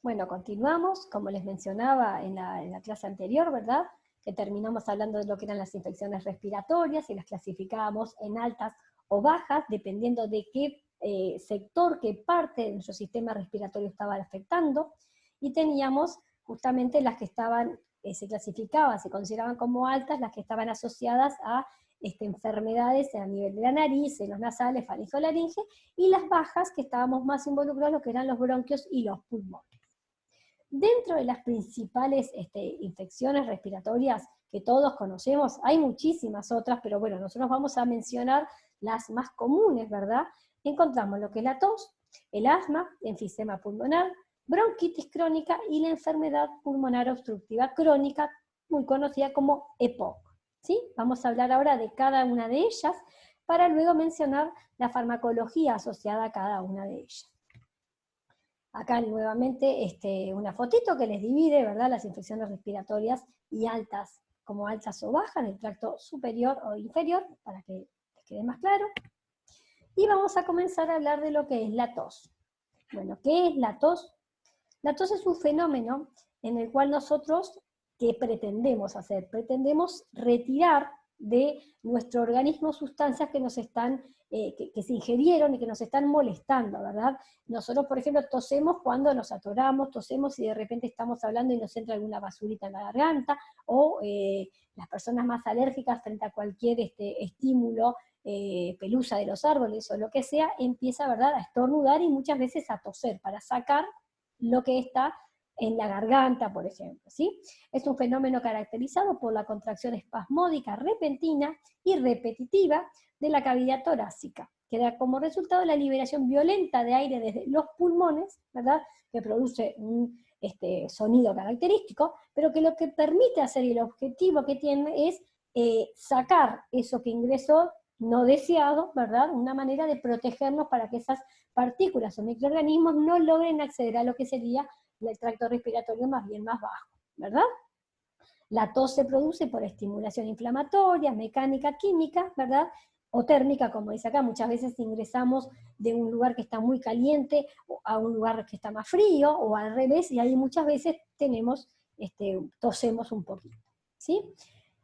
Bueno, continuamos, como les mencionaba en la clase anterior, ¿verdad? Que terminamos hablando de lo que eran las infecciones respiratorias y las clasificábamos en altas o bajas, dependiendo de qué sector, qué parte de nuestro sistema respiratorio estaba afectando, y teníamos justamente las que estaban, se clasificaban, se consideraban como altas, las que estaban asociadas a enfermedades a nivel de la nariz, en los nasales, faringolaringe, y las bajas que estábamos más involucrados, lo que eran los bronquios y los pulmones. Dentro de las principales infecciones respiratorias que todos conocemos, hay muchísimas otras, pero bueno, nosotros vamos a mencionar las más comunes, ¿verdad? Encontramos lo que es la tos, el asma, enfisema pulmonar, bronquitis crónica y la enfermedad pulmonar obstructiva crónica, muy conocida como EPOC. ¿Sí? Vamos a hablar ahora de cada una de ellas, para luego mencionar la farmacología asociada a cada una de ellas. Acá nuevamente una fotito que les divide, ¿verdad?, las infecciones respiratorias y altas, como altas o bajas, del tracto superior o inferior, para que les quede más claro. Y vamos a comenzar a hablar de lo que es la tos. Bueno, ¿qué es la tos? La tos es un fenómeno en el cual nosotros, ¿qué pretendemos hacer? Pretendemos retirar de nuestro organismo sustancias que nos están, que se ingerieron y que nos están molestando, ¿verdad? Nosotros, por ejemplo, tosemos cuando nos atoramos, tosemos y de repente estamos hablando y nos entra alguna basurita en la garganta, o las personas más alérgicas frente a cualquier estímulo, pelusa de los árboles o lo que sea, empieza, ¿verdad?, a estornudar y muchas veces a toser para sacar lo que está en la garganta, por ejemplo, ¿sí? Es un fenómeno caracterizado por la contracción espasmódica repentina y repetitiva de la cavidad torácica, que da como resultado la liberación violenta de aire desde los pulmones, ¿verdad?, que produce un sonido característico, pero que lo que permite hacer y el objetivo que tiene es sacar eso que ingresó no deseado, ¿verdad?, una manera de protegernos para que esas partículas o microorganismos no logren acceder a lo que sería el tracto respiratorio más bien más bajo, ¿verdad? La tos se produce por estimulación inflamatoria, mecánica, química, ¿verdad?, o térmica, como dice acá. Muchas veces ingresamos de un lugar que está muy caliente a un lugar que está más frío, o al revés, y ahí muchas veces tosemos un poquito, ¿sí?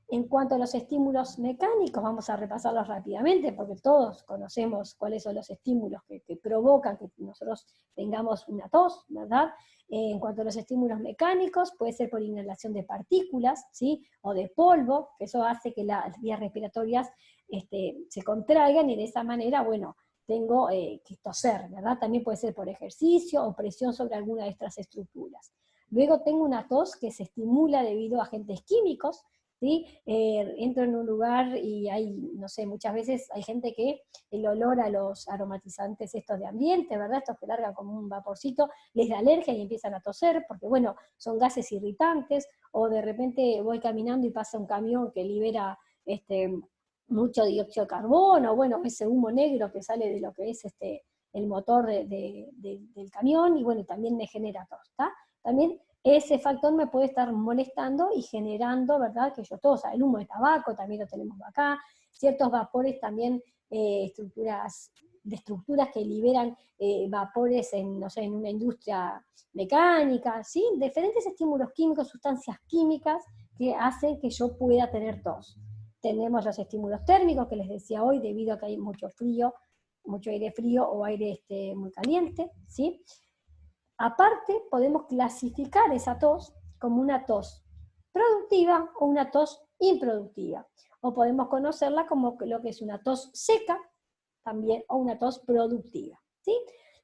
En cuanto a los estímulos mecánicos, vamos a repasarlos rápidamente, porque todos conocemos cuáles son los estímulos que provocan que nosotros tengamos una tos, ¿verdad? En cuanto a los estímulos mecánicos, puede ser por inhalación de partículas, ¿sí?, o de polvo, que eso hace que las vías respiratorias se contraigan, y de esa manera, bueno, tengo que toser, ¿verdad? También puede ser por ejercicio o presión sobre alguna de estas estructuras. Luego tengo una tos que se estimula debido a agentes químicos, ¿sí? Entro en un lugar y hay, no sé, muchas veces hay gente que el olor a los aromatizantes estos de ambiente, ¿verdad?, estos que largan como un vaporcito, les da alergia y empiezan a toser, porque bueno, son gases irritantes, o de repente voy caminando y pasa un camión que libera mucho dióxido de carbono, bueno, ese humo negro que sale de lo que es el motor del camión, y bueno, también me genera tos, ¿está? También ese factor me puede estar molestando y generando, ¿verdad?, que yo tosa. El humo de tabaco también lo tenemos acá, ciertos vapores también, estructuras que liberan vapores en, no sé, en una industria mecánica, ¿sí? Diferentes estímulos químicos, sustancias químicas que hacen que yo pueda tener tos. Tenemos los estímulos térmicos, que les decía hoy, debido a que hay mucho frío, mucho aire frío o aire muy caliente, ¿sí? Aparte, podemos clasificar esa tos como una tos productiva o una tos improductiva. O podemos conocerla como lo que es una tos seca también, o una tos productiva, ¿sí?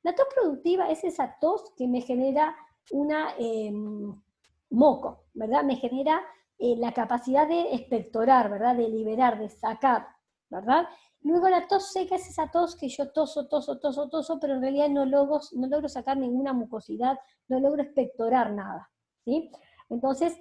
La tos productiva es esa tos que me genera una moco, ¿verdad? Me genera la capacidad de expectorar, ¿verdad?, de liberar, de sacar, ¿verdad? Luego la tos seca es esa tos que yo toso, pero en realidad no logro sacar ninguna mucosidad, no logro expectorar nada, ¿sí? Entonces,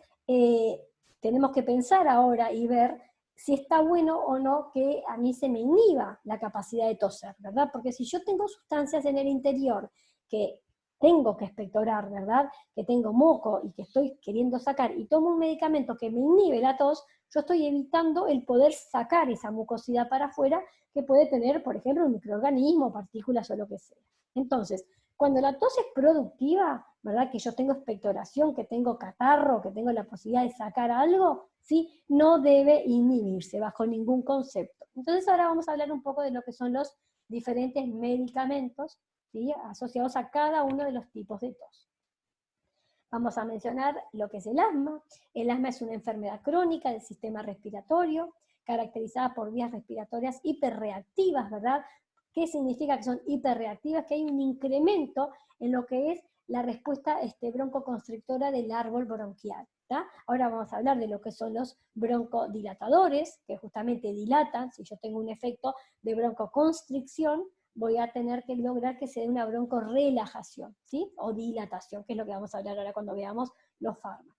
tenemos que pensar ahora y ver si está bueno o no que a mí se me inhiba la capacidad de toser, ¿verdad? Porque si yo tengo sustancias en el interior que tengo que expectorar, ¿verdad?, que tengo moco y que estoy queriendo sacar, y tomo un medicamento que me inhibe la tos, yo estoy evitando el poder sacar esa mucosidad para afuera que puede tener, por ejemplo, un microorganismo, partículas o lo que sea. Entonces, cuando la tos es productiva, ¿verdad? Que yo tengo expectoración, que tengo catarro, que tengo la posibilidad de sacar algo, ¿sí? No debe inhibirse bajo ningún concepto. Entonces ahora vamos a hablar un poco de lo que son los diferentes medicamentos, ¿sí? Asociados a cada uno de los tipos de tos. Vamos a mencionar lo que es el asma. El asma es una enfermedad crónica del sistema respiratorio, caracterizada por vías respiratorias hiperreactivas, ¿verdad? ¿Qué significa que son hiperreactivas? Que hay un incremento en lo que es la respuesta broncoconstrictora del árbol bronquial. ¿tá? Ahora vamos a hablar de lo que son los broncodilatadores, que justamente dilatan. Si yo tengo un efecto de broncoconstricción, voy a tener que lograr que se dé una broncorelajación, ¿sí? O dilatación, que es lo que vamos a hablar ahora cuando veamos los fármacos.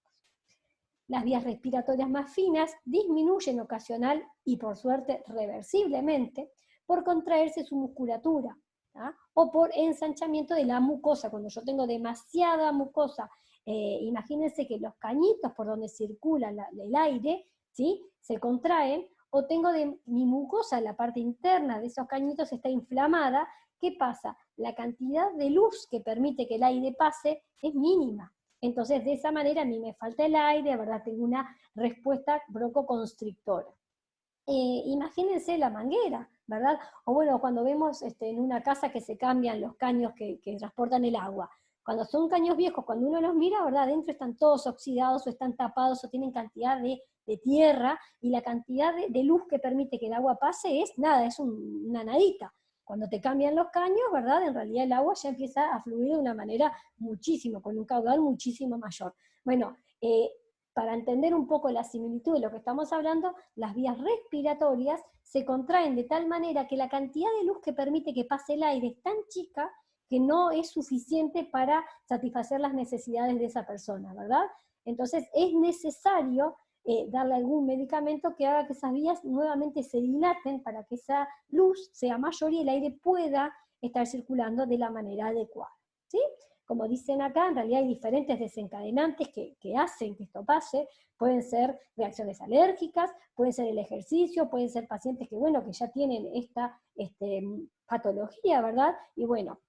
Las vías respiratorias más finas disminuyen ocasional y por suerte reversiblemente por contraerse su musculatura, ¿tá? O por ensanchamiento de la mucosa. Cuando yo tengo demasiada mucosa, imagínense que los cañitos por donde circula el aire, ¿sí? Se contraen, o tengo de mi mucosa, la parte interna de esos cañitos está inflamada. ¿Qué pasa? La cantidad de luz que permite que el aire pase es mínima. Entonces, de esa manera a mí me falta el aire, ¿verdad? Tengo una respuesta broncoconstrictora. Imagínense la manguera, ¿verdad? O bueno, cuando vemos en una casa que se cambian los caños que transportan el agua. Cuando son caños viejos, cuando uno los mira, ¿verdad? Adentro están todos oxidados o están tapados o tienen cantidad de tierra, y la cantidad de luz que permite que el agua pase es nada, es una nadita. Cuando te cambian los caños, ¿verdad? En realidad el agua ya empieza a fluir de una manera muchísimo, con un caudal muchísimo mayor. Bueno, para entender un poco la similitud de lo que estamos hablando, las vías respiratorias se contraen de tal manera que la cantidad de luz que permite que pase el aire es tan chica que no es suficiente para satisfacer las necesidades de esa persona, ¿verdad? Entonces es necesario darle algún medicamento que haga que esas vías nuevamente se dilaten para que esa luz sea mayor y el aire pueda estar circulando de la manera adecuada, ¿sí? Como dicen acá, en realidad hay diferentes desencadenantes que hacen que esto pase. Pueden ser reacciones alérgicas, puede ser el ejercicio, pueden ser pacientes que, bueno, que ya tienen esta patología, ¿verdad? Y bueno,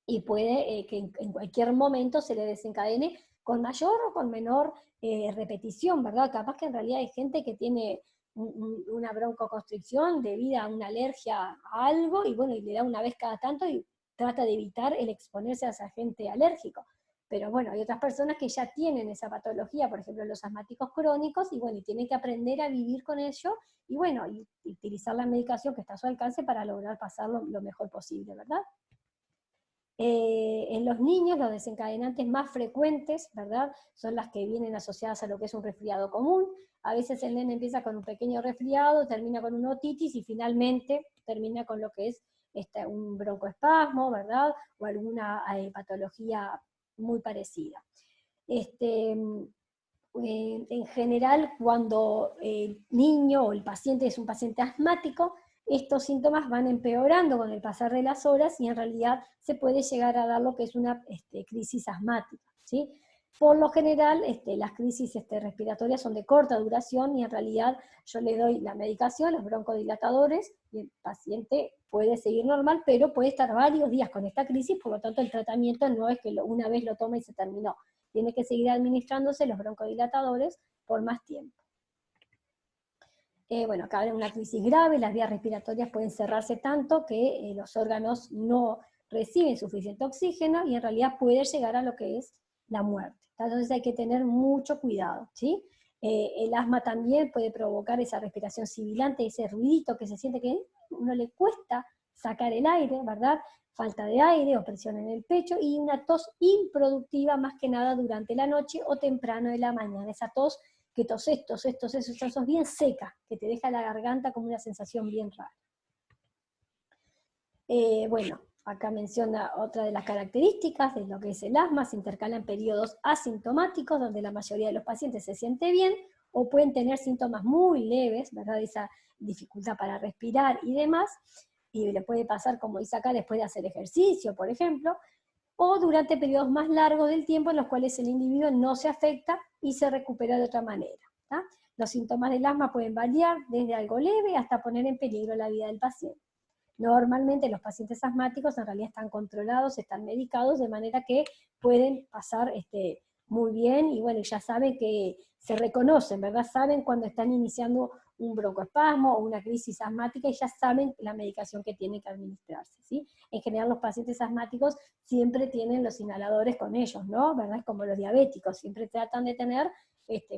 y puede que en cualquier momento se le desencadene con mayor o con menor repetición, ¿verdad? Capaz que en realidad hay gente que tiene una broncoconstricción debido a una alergia a algo, y bueno, y le da una vez cada tanto y trata de evitar el exponerse a ese agente alérgico. Pero bueno, hay otras personas que ya tienen esa patología, por ejemplo los asmáticos crónicos, y bueno, y tienen que aprender a vivir con ello, y bueno, y utilizar la medicación que está a su alcance para lograr pasarlo lo mejor posible, ¿verdad? En los niños los desencadenantes más frecuentes, ¿verdad? Son las que vienen asociadas a lo que es un resfriado común. A veces el nene empieza con un pequeño resfriado, termina con una otitis y finalmente termina con lo que es un broncoespasmo, ¿verdad? O alguna patología muy parecida. En general, cuando el niño o el paciente es un paciente asmático, estos síntomas van empeorando con el pasar de las horas y en realidad se puede llegar a dar lo que es una crisis asmática, ¿sí? Por lo general, las crisis respiratorias son de corta duración y en realidad yo le doy la medicación, los broncodilatadores, y el paciente puede seguir normal, pero puede estar varios días con esta crisis, por lo tanto el tratamiento no es que una vez lo toma y se terminó. Tiene que seguir administrándose los broncodilatadores por más tiempo. Bueno, acá hay una crisis grave, las vías respiratorias pueden cerrarse tanto que los órganos no reciben suficiente oxígeno y en realidad puede llegar a lo que es la muerte. Entonces hay que tener mucho cuidado, ¿sí? El asma también puede provocar esa respiración sibilante, ese ruidito que se siente que a uno le cuesta sacar el aire, ¿verdad? Falta de aire o presión en el pecho y una tos improductiva más que nada durante la noche o temprano de la mañana. Esa tos que toses bien seca, que te deja la garganta como una sensación bien rara. Bueno, acá menciona otra de las características de lo que es el asma: se intercalan periodos asintomáticos donde la mayoría de los pacientes se siente bien, o pueden tener síntomas muy leves, ¿verdad? Esa dificultad para respirar y demás, y le puede pasar, como dice acá, después de hacer ejercicio, por ejemplo, o durante periodos más largos del tiempo en los cuales el individuo no se afecta y se recupera de otra manera, ¿tá? Los síntomas del asma pueden variar desde algo leve hasta poner en peligro la vida del paciente. Normalmente los pacientes asmáticos en realidad están controlados, están medicados, de manera que pueden pasar muy bien, y bueno, ya saben que se reconocen, ¿verdad? Saben cuando están iniciando un broncoespasmo o una crisis asmática y ya saben la medicación que tienen que administrarse, ¿sí? En general los pacientes asmáticos siempre tienen los inhaladores con ellos, ¿no? ¿Verdad? Es como los diabéticos, siempre tratan de tener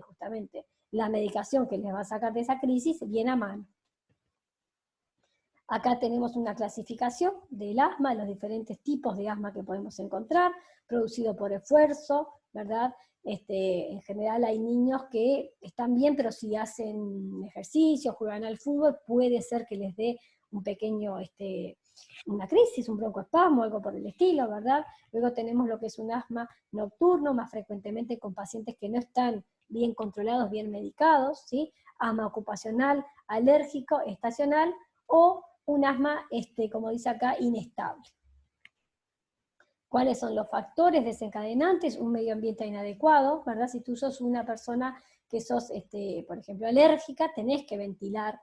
justamente la medicación que les va a sacar de esa crisis bien a mano. Acá tenemos una clasificación del asma, los diferentes tipos de asma que podemos encontrar, producido por esfuerzo, ¿verdad? En general hay niños que están bien, pero si hacen ejercicio, juegan al fútbol, puede ser que les dé un pequeño, una crisis, un broncoespasmo, algo por el estilo, ¿verdad? Luego tenemos lo que es un asma nocturno, más frecuentemente con pacientes que no están bien controlados, bien medicados, ¿sí? Asma ocupacional, alérgico, estacional, o un asma, como dice acá, inestable. ¿Cuáles son los factores desencadenantes? Un medio ambiente inadecuado, ¿verdad? Si tú sos una persona que sos, por ejemplo, alérgica, tenés que ventilar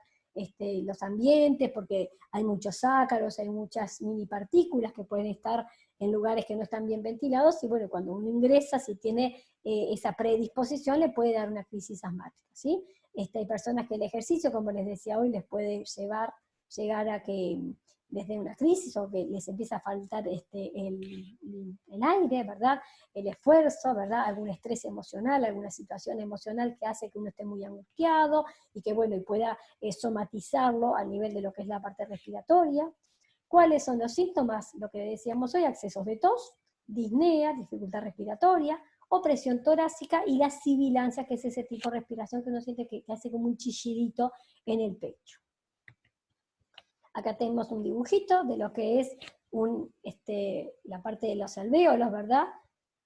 los ambientes, porque hay muchos ácaros, hay muchas mini partículas que pueden estar en lugares que no están bien ventilados, y bueno, cuando uno ingresa, si tiene esa predisposición, le puede dar una crisis asmática, ¿sí? Hay personas que el ejercicio, como les decía hoy, les puede llegar a que les dé una crisis o que les empieza a faltar el aire, ¿verdad? El esfuerzo, ¿verdad? Algún estrés emocional, alguna situación emocional que hace que uno esté muy angustiado y que, bueno, y pueda somatizarlo a nivel de lo que es la parte respiratoria. ¿Cuáles son los síntomas? Lo que decíamos hoy, accesos de tos, disnea, dificultad respiratoria, opresión torácica y la sibilancia, que es ese tipo de respiración que uno siente que hace como un chillidito en el pecho. Acá tenemos un dibujito de lo que es la parte de los alvéolos, ¿verdad?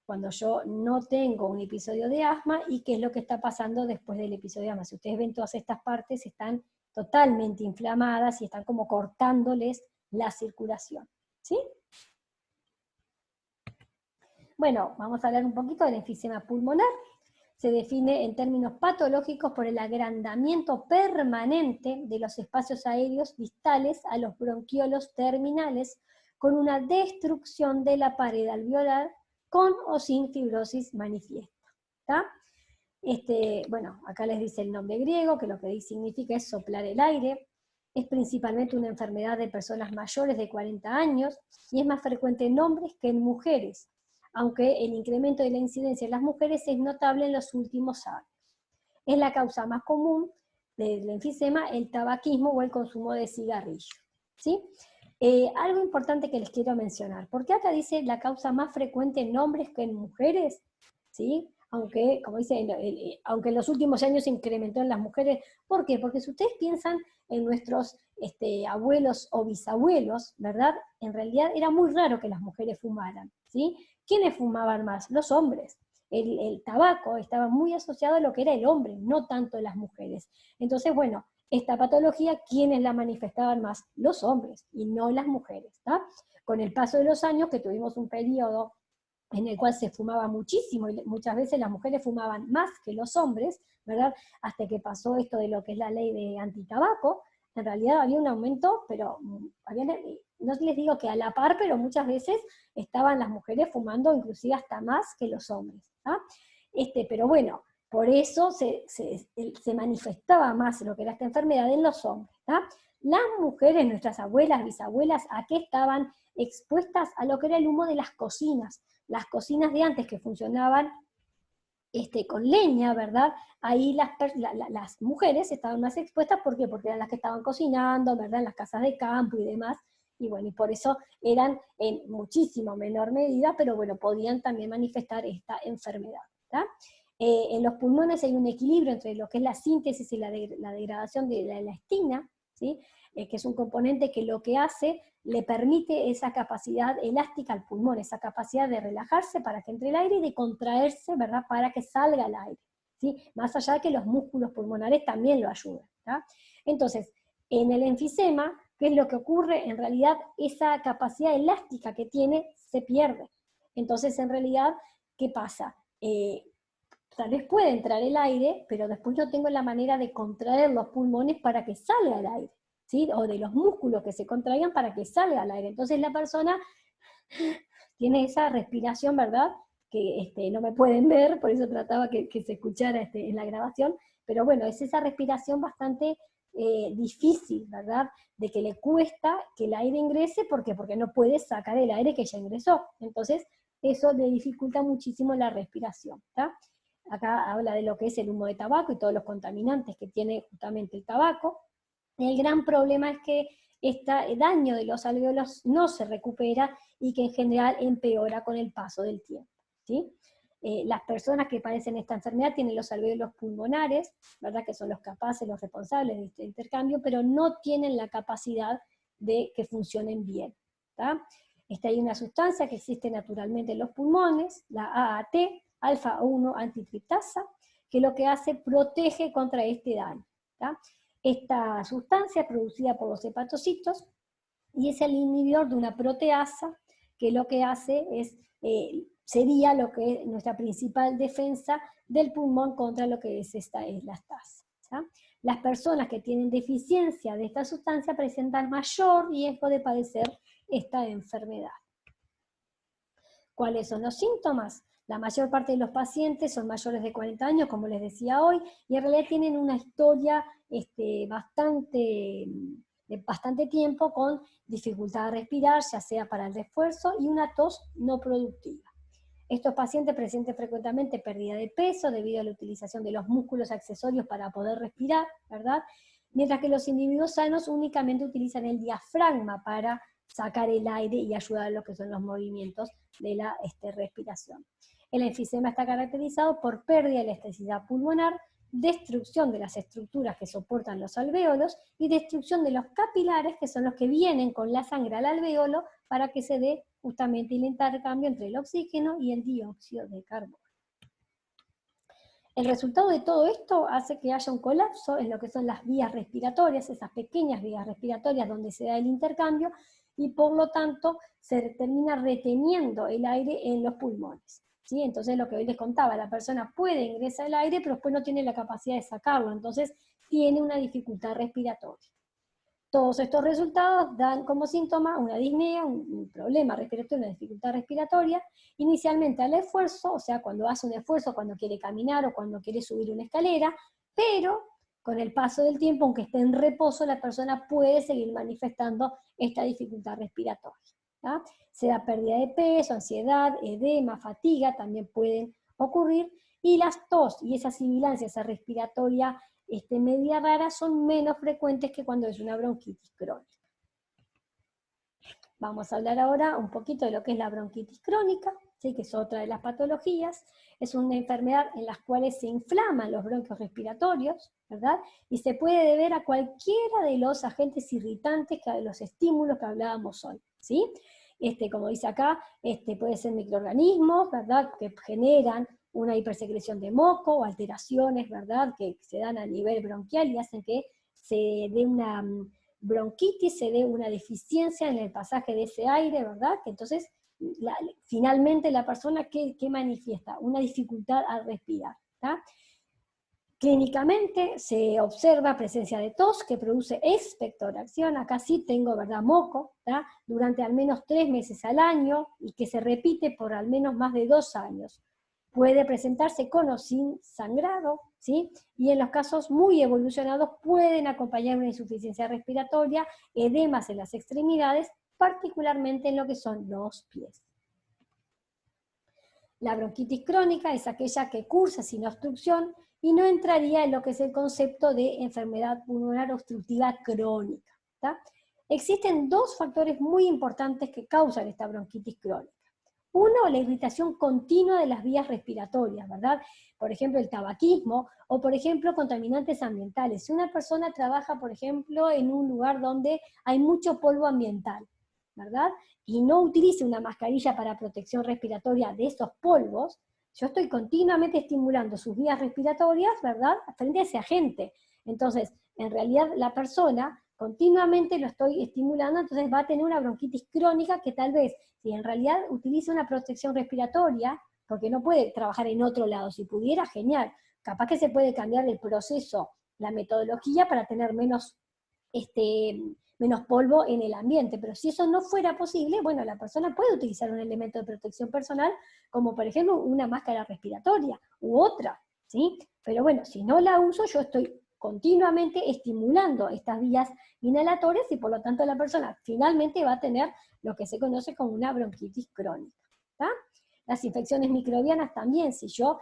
Cuando yo no tengo un episodio de asma y qué es lo que está pasando después del episodio de asma. Si ustedes ven, todas estas partes están totalmente inflamadas y están como cortándoles la circulación, ¿sí? Bueno, vamos a hablar un poquito del enfisema pulmonar. Se define en términos patológicos por el agrandamiento permanente de los espacios aéreos distales a los bronquiolos terminales, con una destrucción de la pared alveolar con o sin fibrosis manifiesta. ¿Tá? Bueno, acá les dice el nombre griego, que lo que significa es soplar el aire. Es principalmente una enfermedad de personas mayores de 40 años y es más frecuente en hombres que en mujeres, aunque el incremento de la incidencia en las mujeres es notable en los últimos años. Es la causa más común del enfisema el tabaquismo o el consumo de cigarrillo, ¿sí? Algo importante que les quiero mencionar, porque acá dice la causa más frecuente en hombres que en mujeres, ¿sí? Aunque, como dice, aunque en los últimos años se incrementó en las mujeres. ¿Por qué? Porque si ustedes piensan en nuestros abuelos o bisabuelos, ¿verdad? En realidad era muy raro que las mujeres fumaran, ¿sí? ¿Quiénes fumaban más? Los hombres. El tabaco estaba muy asociado a lo que era el hombre, no tanto las mujeres. Entonces, bueno, esta patología, ¿quiénes la manifestaban más? Los hombres y no las mujeres, ¿tá? Con el paso de los años, que tuvimos un periodo en el cual se fumaba muchísimo, y muchas veces las mujeres fumaban más que los hombres, ¿verdad? Hasta que pasó esto de lo que es la ley de antitabaco, en realidad había un aumento, pero no les digo que a la par, pero muchas veces estaban las mujeres fumando inclusive hasta más que los hombres, ¿tá? Pero bueno, por eso se manifestaba más lo que era esta enfermedad en los hombres, ¿tá? Las mujeres, nuestras abuelas, bisabuelas, ¿a qué estaban expuestas? A lo que era el humo de las cocinas de antes que funcionaban con leña, ¿verdad? Ahí las mujeres estaban más expuestas, ¿por qué? Porque eran las que estaban cocinando, ¿verdad? En las casas de campo y demás, y bueno, y por eso eran en muchísimo menor medida, pero bueno, podían también manifestar esta enfermedad, ¿tá? En los pulmones hay un equilibrio entre lo que es la síntesis y la degradación de la elastina, ¿sí? Que es un componente que lo que hace, le permite esa capacidad elástica al pulmón, esa capacidad de relajarse para que entre el aire y de contraerse, ¿verdad? Para que salga el aire, ¿sí? Más allá de que los músculos pulmonares también lo ayudan, ¿tá? Entonces, en el enfisema, ¿qué es lo que ocurre? En realidad, esa capacidad elástica que tiene se pierde. Entonces, en realidad, ¿qué pasa? Tal vez puede entrar el aire, pero después no tengo la manera de contraer los pulmones para que salga el aire. ¿sí? O de los músculos que se contraigan para que salga al aire. Entonces la persona tiene esa respiración, ¿verdad? Que no me pueden ver, por eso trataba que se escuchara en la grabación, pero bueno, es esa respiración bastante difícil, ¿verdad? De que le cuesta que el aire ingrese, ¿por qué? Porque no puede sacar el aire que ya ingresó. Entonces, eso le dificulta muchísimo la respiración, ¿tá? Acá habla de lo que es el humo de tabaco y todos los contaminantes que tiene justamente el tabaco. El gran problema es que este daño de los alvéolos no se recupera y que en general empeora con el paso del tiempo, ¿sí? Las personas que padecen esta enfermedad tienen los alvéolos pulmonares, ¿verdad? Que son los capaces, los responsables de este intercambio, pero no tienen la capacidad de que funcionen bien, ¿tá? Hay una sustancia que existe naturalmente en los pulmones, la AAT, alfa-1 antitriptasa, que lo que hace protege contra este daño, ¿tá? Esta sustancia es producida por los hepatocitos y es el inhibidor de una proteasa que lo que hace es, sería lo que es nuestra principal defensa del pulmón contra lo que es esta elastasa, ¿sí? Las personas que tienen deficiencia de esta sustancia presentan mayor riesgo de padecer esta enfermedad. ¿Cuáles son los síntomas? La mayor parte de los pacientes son mayores de 40 años, como les decía hoy, y en realidad tienen una historia de bastante tiempo con dificultad de respirar, ya sea para el refuerzo, y una tos no productiva. Estos pacientes presentan frecuentemente pérdida de peso debido a la utilización de los músculos accesorios para poder respirar, ¿verdad? Mientras que los individuos sanos únicamente utilizan el diafragma para sacar el aire y ayudar a lo que son los movimientos de la respiración. El enfisema está caracterizado por pérdida de elasticidad pulmonar, destrucción de las estructuras que soportan los alvéolos y destrucción de los capilares, que son los que vienen con la sangre al alvéolo para que se dé justamente el intercambio entre el oxígeno y el dióxido de carbono. El resultado de todo esto hace que haya un colapso en lo que son las vías respiratorias, esas pequeñas vías respiratorias donde se da el intercambio, y por lo tanto se termina reteniendo el aire en los pulmones, ¿sí? Entonces lo que hoy les contaba, la persona puede ingresar el aire, pero después no tiene la capacidad de sacarlo, entonces tiene una dificultad respiratoria. Todos estos resultados dan como síntoma una disnea, un problema respiratorio, una dificultad respiratoria, inicialmente al esfuerzo, o sea, cuando hace un esfuerzo, cuando quiere caminar o cuando quiere subir una escalera, pero con el paso del tiempo, aunque esté en reposo, la persona puede seguir manifestando esta dificultad respiratoria, ¿tá? Se da pérdida de peso, ansiedad, edema, fatiga, también pueden ocurrir, y las tos y esa sibilancia, esa respiratoria media rara, son menos frecuentes que cuando es una bronquitis crónica. Vamos a hablar ahora un poquito de lo que es la bronquitis crónica, ¿sí? Que es otra de las patologías. Es una enfermedad en la cual se inflaman los bronquios respiratorios, ¿verdad? Y se puede deber a cualquiera de los agentes irritantes, de los estímulos que hablábamos hoy, ¿sí? Como dice acá, puede ser microorganismos, ¿verdad? Que generan una hipersecreción de moco o alteraciones, ¿verdad? Que se dan a nivel bronquial y hacen que se dé una bronquitis, se dé una deficiencia en el pasaje de ese aire, ¿verdad? Que entonces, finalmente la persona que manifiesta una dificultad al respirar, ¿tá? Clínicamente se observa presencia de tos que produce expectoración, acá sí tengo, ¿verdad?, moco, ¿tá? Durante al menos 3 meses al año y que se repite por al menos más de 2 años. Puede presentarse con o sin sangrado, ¿sí? Y en los casos muy evolucionados pueden acompañar una insuficiencia respiratoria, edemas en las extremidades, particularmente en lo que son los pies. La bronquitis crónica es aquella que cursa sin obstrucción y no entraría en lo que es el concepto de enfermedad pulmonar obstructiva crónica, ¿tá? Existen 2 factores muy importantes que causan esta bronquitis crónica. Uno, la irritación continua de las vías respiratorias, ¿verdad? Por ejemplo, el tabaquismo, o por ejemplo, contaminantes ambientales. Si una persona trabaja, por ejemplo, en un lugar donde hay mucho polvo ambiental, ¿verdad? Y no utilice una mascarilla para protección respiratoria de esos polvos, yo estoy continuamente estimulando sus vías respiratorias, ¿verdad?, frente a ese agente. Entonces, en realidad, la persona continuamente lo estoy estimulando, entonces va a tener una bronquitis crónica que tal vez, si en realidad utiliza una protección respiratoria, porque no puede trabajar en otro lado, si pudiera, genial, capaz que se puede cambiar el proceso, la metodología para tener menos menos polvo en el ambiente. Pero si eso no fuera posible, bueno, la persona puede utilizar un elemento de protección personal, como por ejemplo una máscara respiratoria u otra, ¿sí? Pero bueno, si no la uso, yo estoy continuamente estimulando estas vías inhalatorias y por lo tanto la persona finalmente va a tener lo que se conoce como una bronquitis crónica, ¿tá? Las infecciones microbianas también, si yo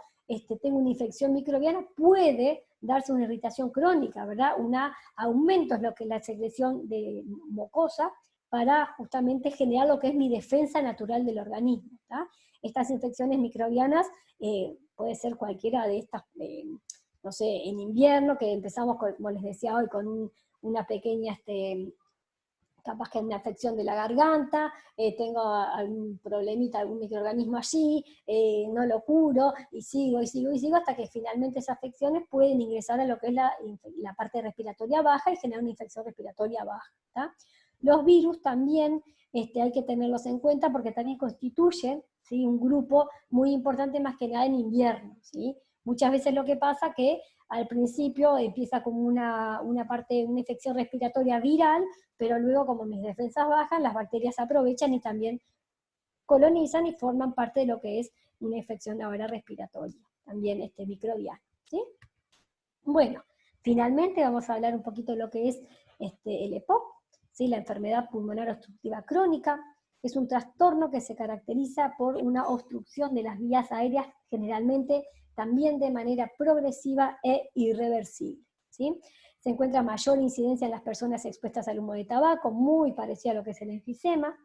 tengo una infección microbiana, puede darse una irritación crónica, ¿verdad? Un aumento es lo que es la secreción de mucosa para justamente generar lo que es mi defensa natural del organismo, ¿tá? Estas infecciones microbianas puede ser cualquiera de estas, no sé, en invierno, que empezamos, como les decía hoy, con una pequeña capaz que hay una afección de la garganta, tengo algún problemita, algún microorganismo allí, no lo curo, y sigo, y sigo, y sigo, hasta que finalmente esas afecciones pueden ingresar a lo que es la parte respiratoria baja y generar una infección respiratoria baja, ¿tá? Los virus también hay que tenerlos en cuenta porque también constituyen, ¿sí?, un grupo muy importante más que nada en invierno, ¿sí? Muchas veces lo que pasa que al principio empieza como una infección respiratoria viral, pero luego como mis defensas bajan, las bacterias aprovechan y también colonizan y forman parte de lo que es una infección ahora respiratoria, también microbiana, ¿sí? Bueno, finalmente vamos a hablar un poquito de lo que es el EPOC, ¿sí? La enfermedad pulmonar obstructiva crónica. Es un trastorno que se caracteriza por una obstrucción de las vías aéreas, generalmente también de manera progresiva e irreversible, ¿sí? Se encuentra mayor incidencia en las personas expuestas al humo de tabaco, muy parecido a lo que es el enfisema.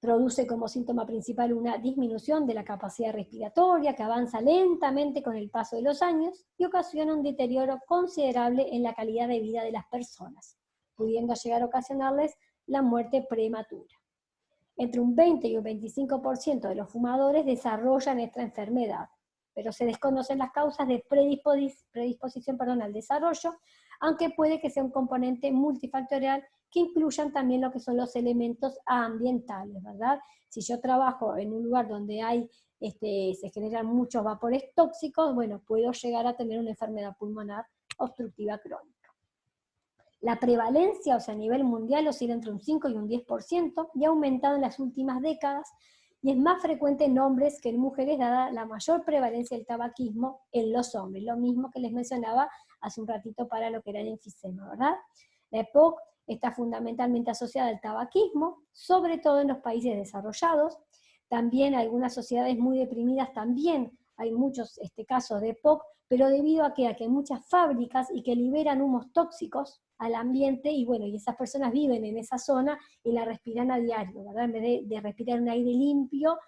Produce como síntoma principal una disminución de la capacidad respiratoria que avanza lentamente con el paso de los años y ocasiona un deterioro considerable en la calidad de vida de las personas, pudiendo llegar a ocasionarles la muerte prematura. Entre un 20 y un 25% de los fumadores desarrollan esta enfermedad, pero se desconocen las causas de predisposición al desarrollo, aunque puede que sea un componente multifactorial que incluyan también lo que son los elementos ambientales, ¿verdad? Si yo trabajo en un lugar donde se generan muchos vapores tóxicos, bueno, puedo llegar a tener una enfermedad pulmonar obstructiva crónica. La prevalencia, o sea, a nivel mundial, oscila entre un 5 y un 10%, y ha aumentado en las últimas décadas, y es más frecuente en hombres que en mujeres, dada la mayor prevalencia del tabaquismo en los hombres, lo mismo que les mencionaba hace un ratito para lo que era el enfisema, ¿verdad? La EPOC está fundamentalmente asociada al tabaquismo, sobre todo en los países desarrollados. También en algunas sociedades muy deprimidas también hay muchos casos de EPOC, pero debido a que hay muchas fábricas y que liberan humos tóxicos al ambiente, y bueno, y esas personas viven en esa zona y la respiran a diario, ¿verdad? En vez de respirar un aire limpio,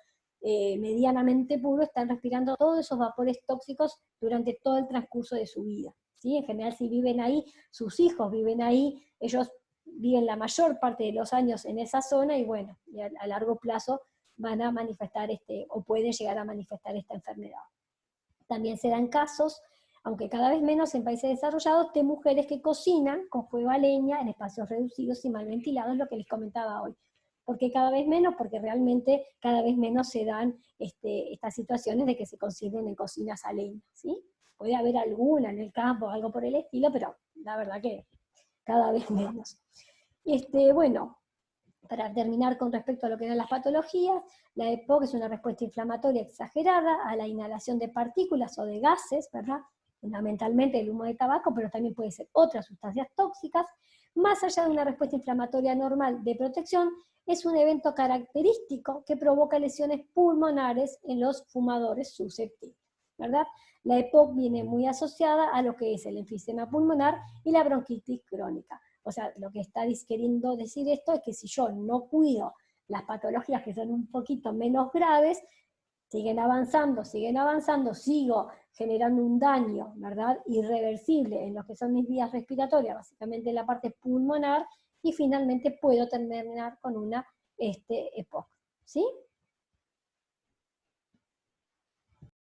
medianamente puro, están respirando todos esos vapores tóxicos durante todo el transcurso de su vida, ¿sí? En general, si viven ahí, sus hijos viven ahí, ellos viven la mayor parte de los años en esa zona, y bueno, y a largo plazo van a manifestar o pueden llegar a manifestar esta enfermedad. También se dan casos, aunque cada vez menos en países desarrollados, de mujeres que cocinan con fuego a leña en espacios reducidos y mal ventilados, lo que les comentaba hoy. ¿Por qué cada vez menos? Porque realmente cada vez menos se dan estas situaciones de que se cocinen en cocinas a leña, ¿sí? Puede haber alguna en el campo, algo por el estilo, pero la verdad que cada vez menos. Bueno, para terminar con respecto a lo que eran las patologías, la EPOC es una respuesta inflamatoria exagerada a la inhalación de partículas o de gases, ¿verdad? Fundamentalmente el humo de tabaco, pero también puede ser otras sustancias tóxicas. Más allá de una respuesta inflamatoria normal de protección, es un evento característico que provoca lesiones pulmonares en los fumadores susceptibles, ¿verdad? La EPOC viene muy asociada a lo que es el enfisema pulmonar y la bronquitis crónica. O sea, lo que está queriendo decir esto es que si yo no cuido las patologías que son un poquito menos graves, siguen avanzando, sigo generando un daño, ¿verdad?, irreversible en lo que son mis vías respiratorias, básicamente en la parte pulmonar, y finalmente puedo terminar con una EPOC, ¿sí?